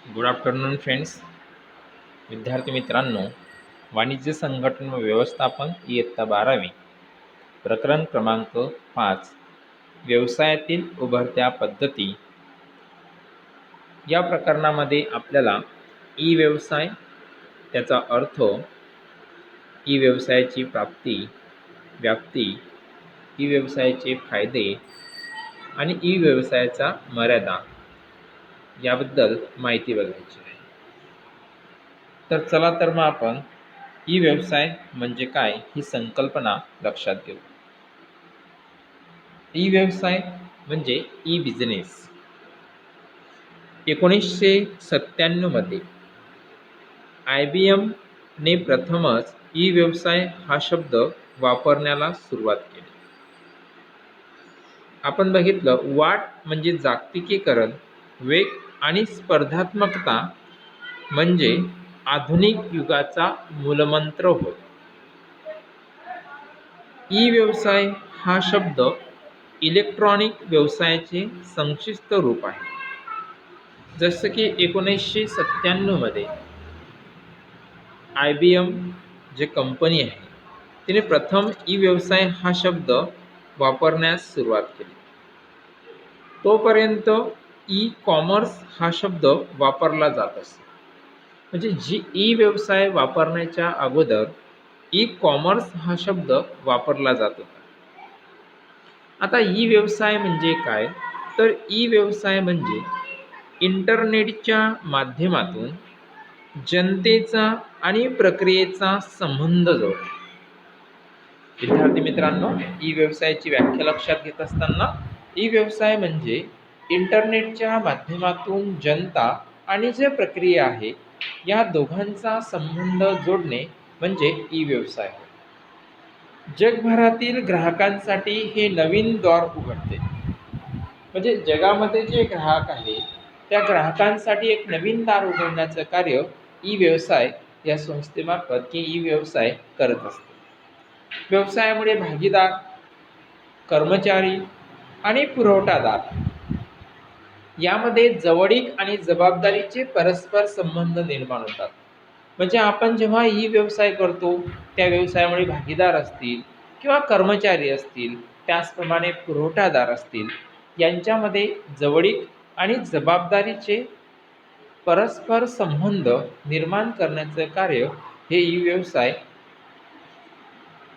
Good afternoon friends. विद्यार्थी मित्रांनो, वाणिज्य संघटन व व्यवस्थापन इयत्ता 12वी, प्रकरण क्रमांक 5, व्यवसायातील उभरत्या पद्धती. या प्रकरणामध्ये आपल्याला ई व्यवसाय, त्याचा अर्थ, ई व्यवसायाची प्राप्ती, व्याप्ती, ई व्यवसायाचे फायदे आणि ई व्यवसायाचा मर्यादा याबद्दल माहिती बघायची आहे. तर चला तर मग आपण ई व्यवसाय म्हणजे काय ही संकल्पना लक्षात घेऊ. ई व्यवसाय म्हणजे ई बिझनेस. 1997 मध्ये IBM ने प्रथमच ई व्यवसाय हा शब्द वापरण्याला सुरुवात केली. आपण बघितलं, वाढ म्हणजे जागतिकीकरण, वेग आणि स्पर्धात्मकता म्हणजे आधुनिक युगाचा मूलमंत्र होय. ई व्यवसाय हा शब्द इलेक्ट्रॉनिक व्यवसायाचे संक्षिप्त रूप आहे. जसं की 1997 मध्ये IBM जे कंपनी आहे तिने प्रथम ई व्यवसाय हा शब्द वापरण्यास सुरुवात केली. तोपर्यंत ई कॉमर्स हा शब्द वापरला जात असे. म्हणजे जी ई व्यवसाय वापरण्याच्या अगोदर ई कॉमर्स हा शब्द वापरला जात होता. आता ई व्यवसाय म्हणजे काय? तर ई व्यवसाय म्हणजे इंटरनेटच्या माध्यमातून जनतेचा आणि प्रक्रियेचा संबंध जोडणे. विद्यार्थी मित्रांनो, ई व्यवसायाची व्याख्या लक्षात घेत असताना, ई व्यवसाय म्हणजे इंटरनेटच्या माध्यमातून जनता आणि जे प्रक्रिया आहे या दोघांचा संबंध जोडणे म्हणजे ई व्यवसाय. जगभरातील ग्राहकांसाठी हे नवीन द्वार उघडते. म्हणजे जगामध्ये जे ग्राहक आहे त्या ग्राहकांसाठी एक नवीन दार उघडण्याचं कार्य ई व्यवसाय या संस्थेमार्फत की ई व्यवसाय करत असते. व्यवसायामुळे भागीदार, कर्मचारी आणि पुरवठादार यामध्ये जवळीक आणि जबाबदारीचे परस्पर संबंध निर्माण होतात. म्हणजे आपण जेव्हा ई व्यवसाय करतो त्या व्यवसायामुळे भागीदार असतील किंवा कर्मचारी असतील, त्याचप्रमाणे पुरवठादार असतील, यांच्यामध्ये जवळीक आणि जबाबदारीचे परस्पर संबंध निर्माण करण्याचं कार्य हे ई व्यवसाय,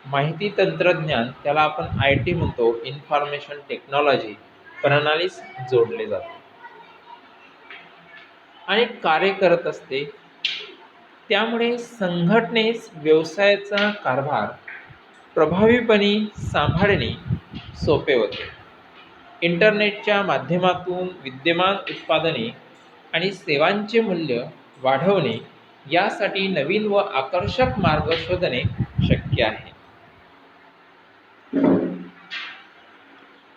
माहिती तंत्रज्ञान, त्याला आपण IT म्हणतो, इन्फॉर्मेशन टेक्नॉलॉजी प्रणालीस जोडले जाते आणि कार्य करत असते. त्यामुळे संघटनेस व्यवसायाचा कारभार प्रभावीपणे सांभाळणे सोपे होते. इंटरनेटच्या माध्यमातून विद्यमान उत्पादने आणि सेवांचे मूल्य वाढवणे यासाठी नवीन व आकर्षक मार्ग शोधणे शक्य आहे.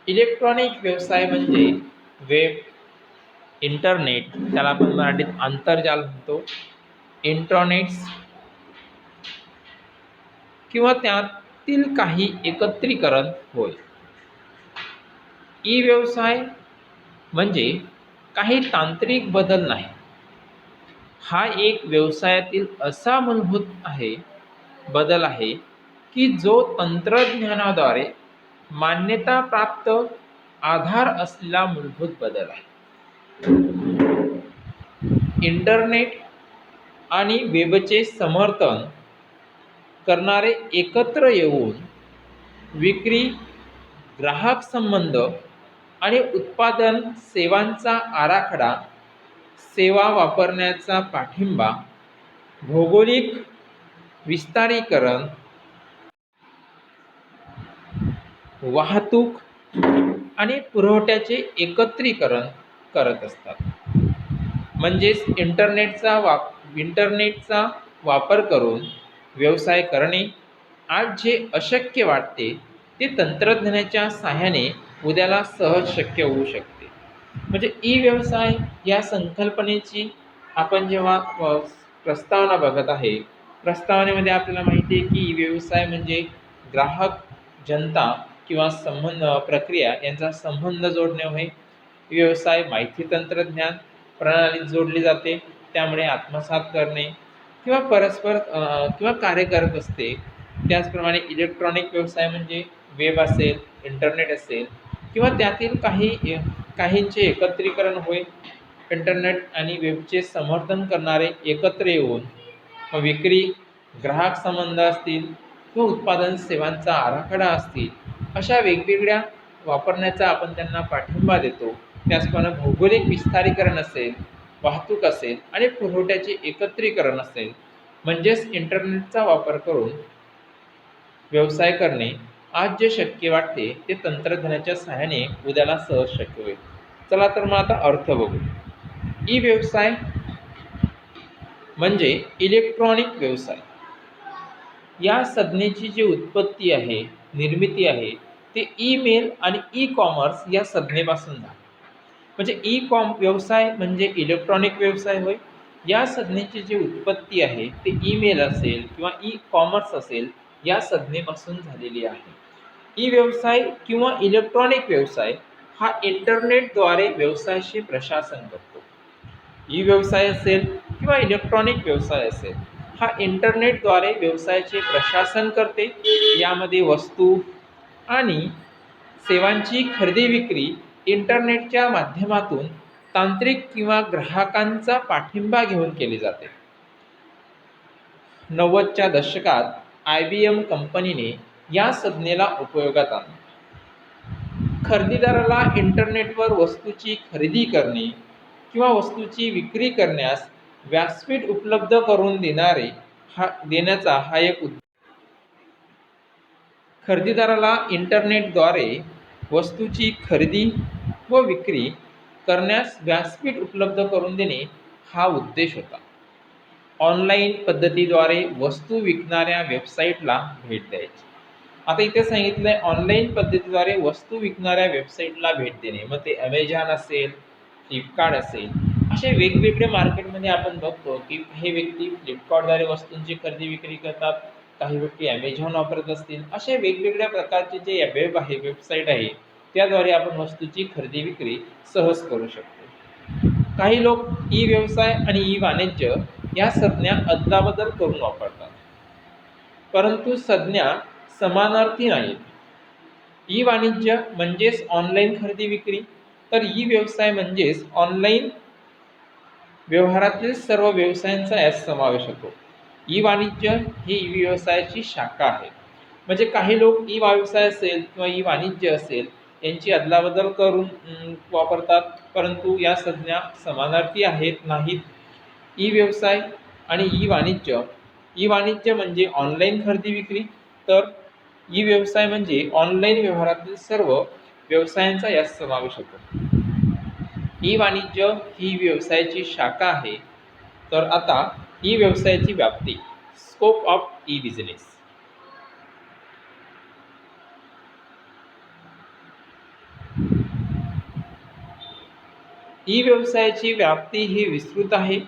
इलेक्ट्रॉनिक व्यवसाय म्हणजे वेब, इंटरनेट, त्याला आपण मराठीत आंतरजाल म्हणतो, इंट्रानेट्स किंवा त्यातील काही एकत्रीकरण होय. ई व्यवसाय म्हणजे काही तांत्रिक बदल नाही. हा एक व्यवसायातील असा मूलभूत बदल आहे की जो तंत्रज्ञानाद्वारे मान्यता प्राप्त आधार असलेला मूलभूत बदल आहे. इंटरनेट आणि वेबचे समर्थन करणारे एकत्र येऊन विक्री, ग्राहक संबंध आणि उत्पादन सेवांचा आराखडा, सेवा वापरण्याचा पाठिंबा, भौगोलिक विस्तारीकरण, वाहतूक आणि पुरवठ्याचे एकत्रीकरण करत असतात. म्हणजेच इंटरनेटचा वापर करून व्यवसाय करणे आज जे अशक्य वाटते ते तंत्रज्ञानाच्या सहाय्याने उद्याला सहज शक्य होऊ शकते. म्हणजे ई व्यवसाय या संकल्पनेची आपण जेव्हा प्रस्तावना बघत आहे, प्रस्तावनेमध्ये आपल्याला माहिती आहे की ई व्यवसाय म्हणजे ग्राहक, जनता किंवा प्रक्रिया यांचा संबंध जोडणे होय. व्यवसाय माहिती तंत्रज्ञान प्रणालीत जोडली जाते, त्यामुळे आत्मसात करणे किंवा परस्पर किंवा कार्य करत असते. त्याचप्रमाणे इलेक्ट्रॉनिक व्यवसाय म्हणजे वेब असेल, इंटरनेट असेल किंवा त्यातील काहींचे एकत्रीकरण होय. इंटरनेट आणि वेबचे समर्थन करणारे एकत्र येऊन विक्री, ग्राहक संबंध असतील किंवा उत्पादन सेवांचा आराखडा असतील, अशा वेगवेगळ्या वापरण्याचा आपण त्यांना पाठिंबा देतो. त्याचप्रमाणे भौगोलिक विस्तारीकरण असेल, वाहतूक असेल आणि पुरवठ्याचे एकत्रीकरण असेल, म्हणजेच इंटरनेटचा वापर करून व्यवसाय करणे आज जे शक्य वाटते ते तंत्रज्ञानाच्या सहाय्याने उद्याला सहज शक्य होईल. चला तर मग आता अर्थ बघू. ई व्यवसाय म्हणजे इलेक्ट्रॉनिक व्यवसाय. या संज्ञेची जी उत्पत्ती आहे, निर्मिती आहे, ते ईमेल आणि ई कॉमर्स या संज्ञेपासून झाली. म्हणजे व्यवसाय म्हणजे इलेक्ट्रॉनिक व्यवसाय होय. या संज्ञेची जी उत्पत्ती आहे ते ईमेल असेल किंवा ई कॉमर्स असेल या संज्ञेपासून झालेली आहे. ई व्यवसाय किंवा इलेक्ट्रॉनिक व्यवसाय हा इंटरनेटद्वारे व्यवसायाचे प्रशासन करतो. ई व्यवसाय असेल किंवा इलेक्ट्रॉनिक व्यवसाय असेल, हा इंटरनेटद्वारे व्यवसायाचे प्रशासन करते. यामध्ये वस्तू आणि सेवांची खरेदी विक्री इंटरनेटच्या माध्यमातून तांत्रिक किंवा ग्राहकांचा पाठिंबा घेऊन केली जाते. 90च्या दशकात IBM कंपनीने या संज्ञेला उपयोगात आणले. खरेदीदाराला इंटरनेटवर वस्तूची खरेदी करणे किंवा वस्तूची विक्री करण्यास व्यासपीठ उपलब्ध करून देण्याचा हा एक खरेदीदाराला इंटरनेटद्वारे वस्तूची खरेदी व विक्री करण्यास व्यासपीठ उपलब्ध करून देणे हा उद्देश होता. ऑनलाईन पद्धतीद्वारे वस्तू विकणाऱ्या वेबसाईटला भेट द्यायची. आता इथे सांगितलंय ऑनलाईन पद्धतीद्वारे वस्तू विकणाऱ्या वेबसाईटला भेट देणे. मग ते अमेझॉन असेल, फ्लिपकार्ट असेल, असे वेगवेगळे मार्केटमध्ये आपण बघतो की काही व्यक्ती फ्लिपकार्टद्वारे वस्तूंची खरेदी विक्री करतात, काही व्यक्ती अमेझॉन वापरत असतील. असे वेगवेगळ्या प्रकारचे जे वेबसाईट आहे त्याद्वारे आपण वस्तूची खरेदी विक्री सहज करू शकतो. काही लोक ई व्यवसाय आणि ई वाणिज्य या संज्ञा अदलाबदल करून वापरतात, परंतु संज्ञा समानार्थी नाहीत. ई वाणिज्य म्हणजेच ऑनलाईन खरेदी विक्री, तर ई व्यवसाय म्हणजेच ऑनलाईन व्यवहारातील सर्व व्यवसायांचा यात समावेश होतो. ई वाणिज्य ही ई व्यवसायाची शाखा आहे. म्हणजे काही लोक ई व्यवसाय असेल किंवा ई वाणिज्य असेल यांची अदलाबदल करून वापरतात, परंतु या संज्ञा समानार्थी नाहीत. ई व्यवसाय आणि ई वाणिज्य म्हणजे ऑनलाईन खरेदी विक्री, तर ई व्यवसाय म्हणजे ऑनलाईन व्यवहारातील सर्व व्यवसायांचा यात समावेश होतो. ई वाणिज्य ही व्यवसायाची शाखा आहे. तर आता ई व्यवसायाची व्याप्ती, scope of e business. E व्यवसायाची व्याप्ती ही विस्तृत आहे,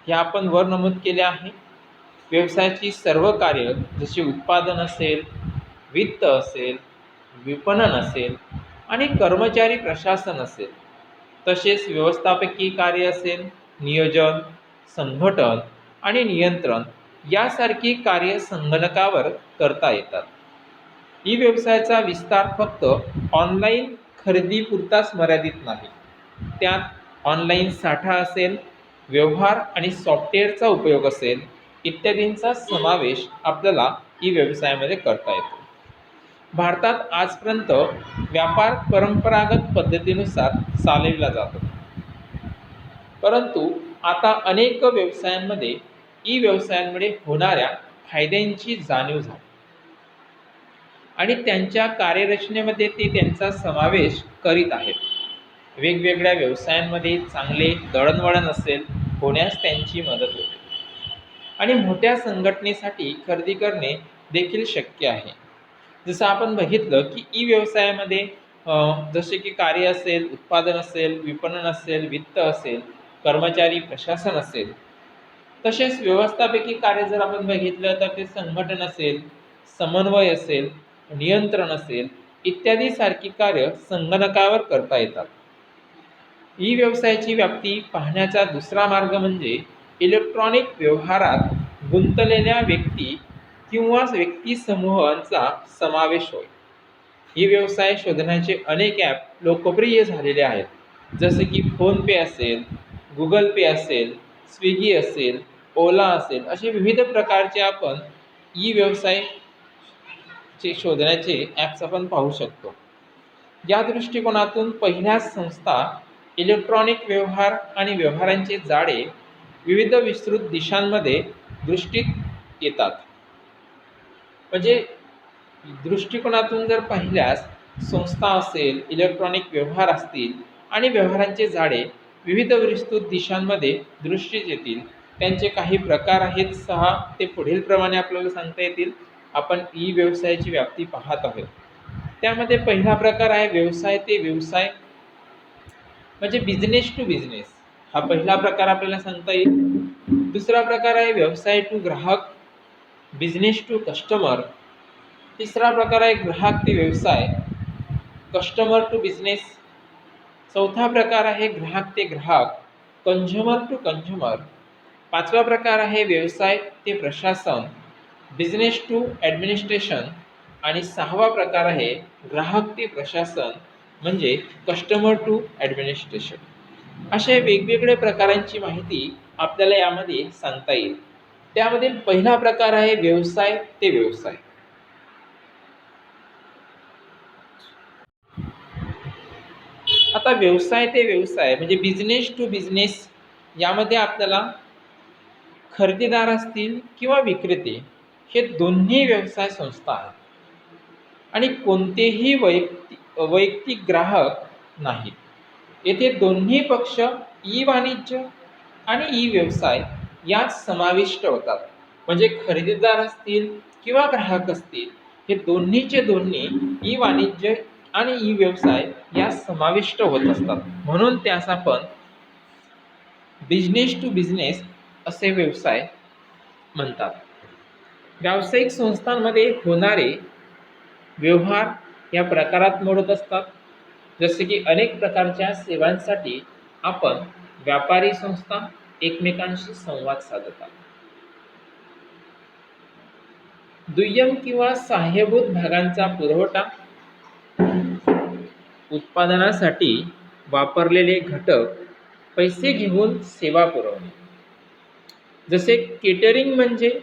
हे आपण वर नमूद केले आहे. व्यवसायाची सर्व कार्य जसे उत्पादन असेल, वित्त असेल, विपणन असेल आणि कर्मचारी प्रशासन असेल, तसेच व्यवस्थापकीय कार्य असेल, नियोजन, संघटन आणि नियंत्रण यासारखी कार्य संगणकावर करता येतात. ई व्यवसायाचा विस्तार फक्त ऑनलाईन खरेदीपुरताच मर्यादित नाही. त्यात ऑनलाईन साठा असेल, व्यवहार आणि सॉफ्टवेअरचा उपयोग असेल इत्यादींचा समावेश आपल्याला ई व्यवसायामध्ये करता येतो. भारतात आजपर्यंत व्यापार परंपरागत पद्धतीनुसार चालविला जातो, परंतु आता अनेक व्यवसायांमध्ये ई व्यवसायांमुळे होणाऱ्या फायद्यांची जाणीव झाली आणि त्यांच्या कार्यरचनेमध्ये ते त्यांचा समावेश करीत आहेत. वेगवेगळ्या व्यवसायांमध्ये चांगले दळणवळण असेल होण्यास त्यांची मदत होते आणि मोठ्या संघटनेसाठी खरेदी करणे देखील शक्य आहे. जसं आपण बघितलं की ई व्यवसायामध्ये जसे की कार्य असेल, उत्पादन असेल, विपणन असेल, वित्त असेल, कर्मचारी प्रशासन असेल, तसेच व्यवस्थापकीय कार्य जर आपण बघितलं तर ते संघटन असेल, समन्वय असेल, नियंत्रण असेल इत्यादी सारखी कार्य संगणकावर करता येतात. ई व्यवसायाची व्याप्ती पाहण्याचा दुसरा मार्ग म्हणजे इलेक्ट्रॉनिक व्यवहारात गुंतलेल्या व्यक्ती किंवा व्यक्ती समूहांचा समावेश होय. ई व्यवसाय शोधण्याचे अनेक ॲप लोकप्रिय झालेले आहेत. जसे की फोनपे असेल, गुगल पे असेल, स्विगी असेल, ओला असेल, असे विविध प्रकारचे आपण ई व्यवसायचे शोधण्याचे ॲप्स आपण पाहू शकतो. या दृष्टिकोनातून पहिल्याच संस्था इलेक्ट्रॉनिक व्यवहार आणि व्यवहारांचे जाळे विविध विस्तृत दिशांमध्ये दृष्टीत येतात. म्हणजे दृष्टिकोनातून जर पाहिल्यास संस्था असेल, इलेक्ट्रॉनिक व्यवहार असतील आणि व्यवहारांचे जाळे विविध विस्तृत दिशांमध्ये दृष्टीस येतील. त्यांचे काही प्रकार आहेत 6. ते पुढील प्रमाणे आपल्याला सांगता येतील. आपण ई व्यवसायाची व्याप्ती पाहत आहोत. त्यामध्ये पहिला प्रकार आहे व्यवसाय ते व्यवसाय, म्हणजे बिझनेस टू बिझनेस. हा पहिला प्रकार आपल्याला सांगता येईल. दुसरा प्रकार आहे व्यवसाय टू ग्राहक, बिझनेस टू कस्टमर. तिसरा प्रकार आहे ग्राहक ते व्यवसाय, कस्टमर टू बिझनेस. चौथा प्रकार आहे ग्राहक ते ग्राहक, कंझ्युमर टू कंझ्युमर. पाचवा प्रकार आहे व्यवसाय ते प्रशासन, बिझनेस टू ॲडमिनिस्ट्रेशन. आणि 6वा प्रकार आहे ग्राहक ते प्रशासन, म्हणजे कस्टमर टू ॲडमिनिस्ट्रेशन. अशा वेगवेगळ्या प्रकारांची माहिती आपल्याला यामध्ये सांगता येईल. त्यामध्ये पहिला प्रकार आहे व्यवसाय ते व्यवसाय. आता व्यवसाय ते व्यवसाय म्हणजे बिझनेस टू बिझनेस, यामध्ये आपल्याला खरेदीदार असतील किंवा विक्रेते हे दोन्ही व्यवसाय संस्था आहेत आणि कोणतेही वैयक्तिक ग्राहक नाहीत. येथे दोन्ही पक्ष ई वाणिज्य आणि ई व्यवसाय यात समाविष्ट होतात. म्हणजे खरेदीदार असतील किंवा ग्राहक असतील, हे दोन्हीचे दोन्ही ई वाणिज्य आणि ई व्यवसाय यात समाविष्ट होत असतात. म्हणून त्यास आपण बिझनेस टू बिझनेस असे व्यवसाय म्हणतात. व्यावसायिक संस्थांमध्ये होणारे व्यवहार या प्रकारात मोडत असतात. जसे की अनेक प्रकारच्या सेवांसाठी आपण व्यापारी संस्था एकमेकांशी संवाद साधतात. दुय्यम किंवा सहाय्यभूत भागांचा पुरवठा, उत्पादनासाठी वापरलेले घटक पैसे घेऊन सेवा पुरवणे. जसे केटरिंग म्हणजे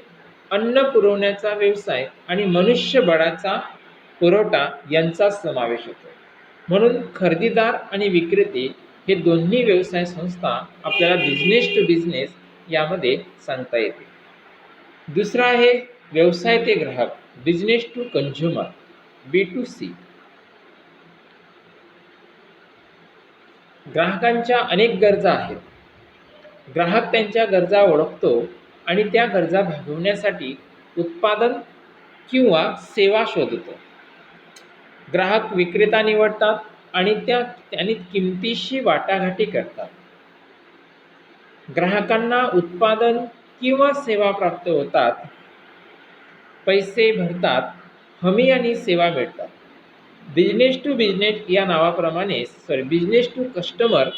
अन्न पुरवण्याचा व्यवसाय आणि मनुष्यबळाचा पुरवठा यांचा समावेश होतो. म्हणून खरेदीदार आणि विक्रेते हे दोन्ही व्यवसाय संस्था आपल्याला बिझनेस टू बिझनेस यामध्ये सांगता येते. दुसरा आहे व्यवसाय ते ग्राहक, बिझनेस टू कंझ्युमर, B2C. ग्राहकांच्या अनेक गरजा आहेत. ग्राहक त्यांच्या गरजा ओळखतो आणि त्या गरजा भागवण्यासाठी उत्पादन किंवा सेवा शोधतो. ग्राहक विक्रेता निवडतात आणि त्यांनी किमतीशी वाटाघाटी करतात. ग्राहकांना उत्पादन किंवा सेवा प्राप्त होतात, पैसे भरतात, हमी आणि सेवा मिळतात. बिझनेस टू बिझनेस या नावाप्रमाणेच बिझनेस टू कस्टमर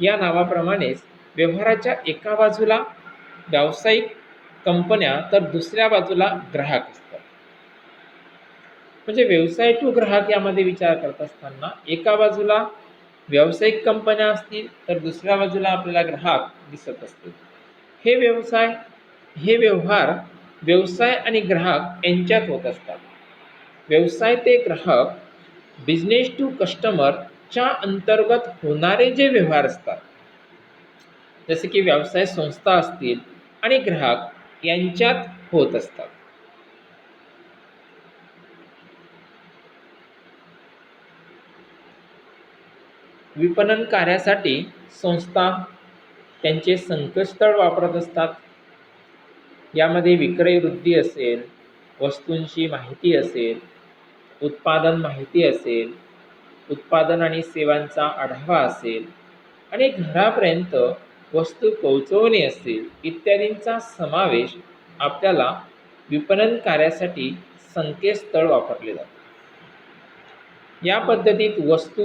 या नावाप्रमाणेच व्यवहाराच्या एका बाजूला व्यावसायिक कंपन्या तर दुसऱ्या बाजूला ग्राहक असतात. म्हणजे व्यवसाय टू ग्राहक यामध्ये विचार करत असताना एका बाजूला व्यावसायिक कंपन्या असतील तर दुसऱ्या बाजूला आपल्याला ग्राहक दिसत असतील. हे व्यवहार व्यवसाय आणि ग्राहक यांच्यात होत असतात. व्यवसाय ते ग्राहक, बिझनेस टू कस्टमरच्या अंतर्गत होणारे जे व्यवहार असतात, जसे की व्यवसाय संस्था असतील आणि ग्राहक यांच्यात होत असतात. विपणन कार्यासाठी संस्था त्यांचे संकेतस्थळ वापरत असतात. यामध्ये विक्रय वृद्धी असेल, वस्तूंची माहिती असेल, उत्पादन माहिती असेल, उत्पादन आणि सेवांचा आढावा असेल आणि घरापर्यंत वस्तू पोहोचवणे असेल इत्यादींचा समावेश आपल्याला विपणन कार्यासाठी संकेतस्थळ वापरले जाते. या पद्धतीत वस्तू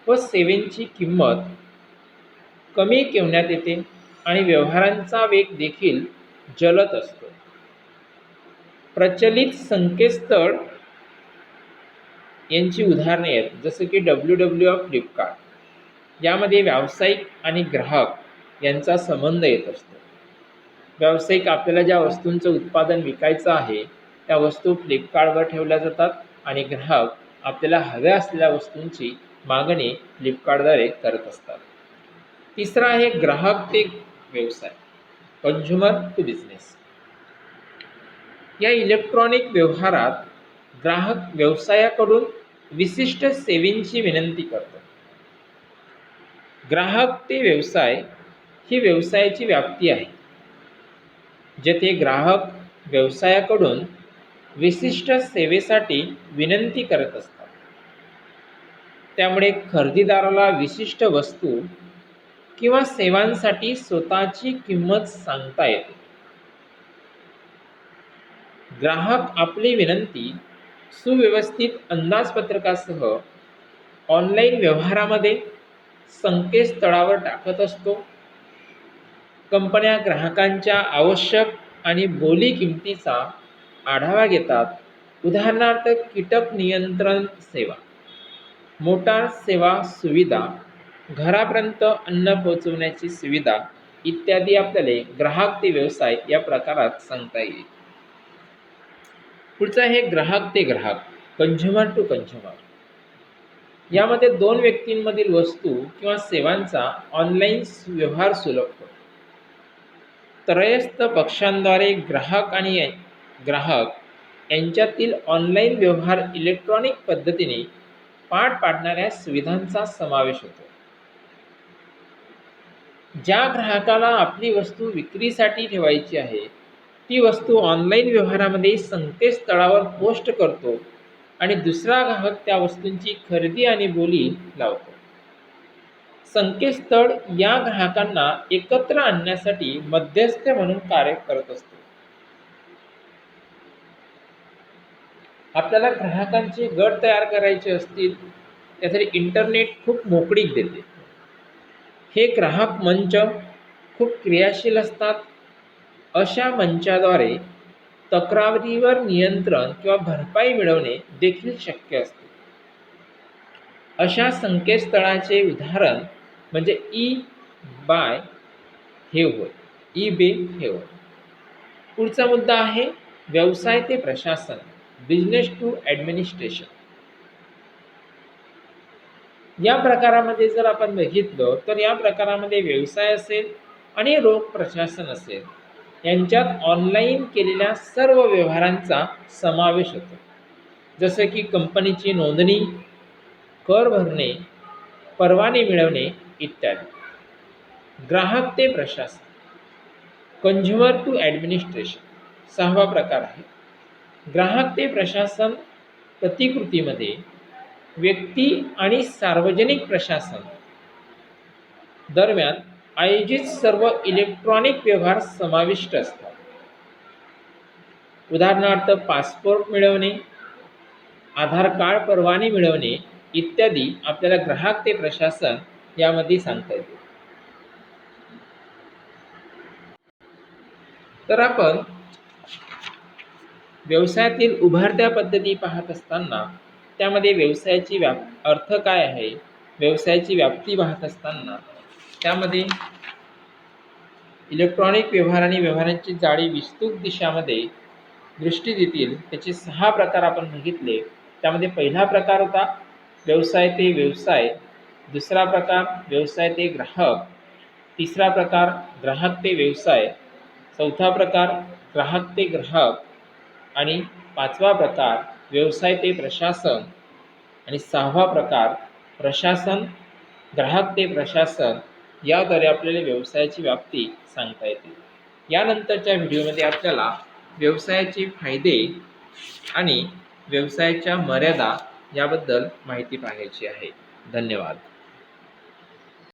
व सेवेची किंमत कमी ठेवण्यात येते आणि व्यवहारांचा वेग देखील जलद असतो. प्रचलित संकेतस्थळ यांची उदाहरणे आहेत, जसं की WWW फ्लिपकार्ट. यामध्ये व्यावसायिक आणि ग्राहक यांचा संबंध येत असतो. व्यावसायिक आपल्याला ज्या वस्तूंचं उत्पादन विकायचं आहे त्या वस्तू फ्लिपकार्टवर ठेवल्या जातात आणि ग्राहक आपल्याला हव्या असलेल्या वस्तूंची मागणी फ्लिपकार्टद्वारे करत असतात. तिसरा आहे ग्राहक ते व्यवसाय, कंझ्युमर टू बिझनेस. या इलेक्ट्रॉनिक व्यवहारात ग्राहक व्यवसायाकडून विशिष्ट सेवेची विनंती करतो. ग्राहक ते व्यवसाय ही व्यवसायाची व्याप्ती आहे, जेथे ग्राहक व्यवसायाकडून विशिष्ट सेवेसाठी विनंती करत असतात. त्यामुळे खरेदीदाराला विशिष्ट वस्तू किंवा सेवांसाठी स्वतःची किंमत सांगता येते. ग्राहक आपली विनंती सुव्यवस्थित अंदाजपत्रकासह ऑनलाईन व्यवहारामध्ये संकेतस्थळावर टाकत असतो. कंपन्या ग्राहकांच्या आवश्यक आणि बोली किमतीचा आढावा घेतात. उदाहरणार्थ कीटक नियंत्रण सेवा, मोटार सेवा सुविधा, घरापर्यंत अन्न पोहोचवण्याची सुविधा इत्यादी आपल्याला ग्राहक ते व्यवसाय या प्रकारात सांगता येईल. पुढचं आहे ग्राहक ते ग्राहक, कंझ्युमर टू कंझ्युमर. यामध्ये दोन व्यक्तींमधील वस्तू किंवा सेवांचा ऑनलाईन व्यवहार सुलभ होतो. त्रयस्थ पक्षांद्वारे ग्राहक आणि ग्राहक यांच्यातील ऑनलाईन व्यवहार इलेक्ट्रॉनिक पद्धतीने पार पाडणाऱ्या सुविधांचा समावेश होतो. ज्या ग्राहकाला आपली वस्तू विक्रीसाठी ठेवायची आहे ती वस्तू ऑनलाईन व्यवहारामध्ये संकेतस्थळावर पोस्ट करतो आणि दुसरा ग्राहक त्या वस्तूंची खरेदी आणि बोली लावतो. संकेतस्थळ या ग्राहकांना एकत्र आणण्यासाठी मध्यस्थ म्हणून कार्य करत असतो. आपल्याला ग्राहकांचे गट तयार करायचे असतील त्यासाठी इंटरनेट खूप मोकळीक देते. हे ग्राहक मंच खूप क्रियाशील असतात. अशा मंचाद्वारे तक्रारीवर नियंत्रण किंवा भरपाई मिळवणे देखील शक्य असते. अशा संकेतस्थळाचे उदाहरण म्हणजे eBay हे होय. पुढचा मुद्दा आहे व्यवसाय ते प्रशासन, बिझनेस टू ॲडमिनिस्ट्रेशन. या प्रकारामध्ये जर आपण बघितलं तर या प्रकारामध्ये व्यवसाय असेल आणि रोख प्रशासन असेल यांच्यात ऑनलाईन केलेल्या सर्व व्यवहारांचा समावेश होतो. जसं की कंपनीची नोंदणी, कर भरणे, परवाने मिळवणे इत्यादी. ग्राहक ते प्रशासन, कंझ्युमर टू ॲडमिनिस्ट्रेशन, सहावा प्रकार आहे. ग्राहक ते प्रशासन प्रतिकृतीमध्ये व्यक्ती आणि सार्वजनिक प्रशासन दरम्यान आयोजित सर्व इलेक्ट्रॉनिक व्यवहार समाविष्ट असतात. उदाहरणार्थ पासपोर्ट मिळवणे, आधार कार्ड परवाने मिळवणे इत्यादी आपल्याला ग्राहक ते प्रशासन यामध्ये सांगता येते. तर आपण व्यवसायातील उभारत्या पद्धती पाहत असताना त्यामध्ये व्यवसायाची अर्थ काय आहे, व्यवसायाची व्याप्ती पाहत असताना त्यामध्ये इलेक्ट्रॉनिक व्यवहार आणि व्यवहारांची जाळी विस्तृत दिशामध्ये दृष्टी देतील त्याचे 6 प्रकार आपण बघितले. त्यामध्ये पहिला प्रकार होता व्यवसाय ते व्यवसाय, दुसरा प्रकार व्यवसाय ते ग्राहक, तिसरा प्रकार ग्राहक ते व्यवसाय, चौथा प्रकार ग्राहक ते ग्राहक आणि पाचवा प्रकार व्यवसाय ते प्रशासन आणि सहावा प्रकार प्रशासन ग्राहक ते प्रशासन. याद्वारे आपल्याला व्यवसायाची व्याप्ती सांगता येते. यानंतरच्या व्हिडिओमध्ये आपल्याला व्यवसायाचे फायदे आणि व्यवसायाच्या मर्यादा याबद्दल माहिती पाहायची आहे. धन्यवाद.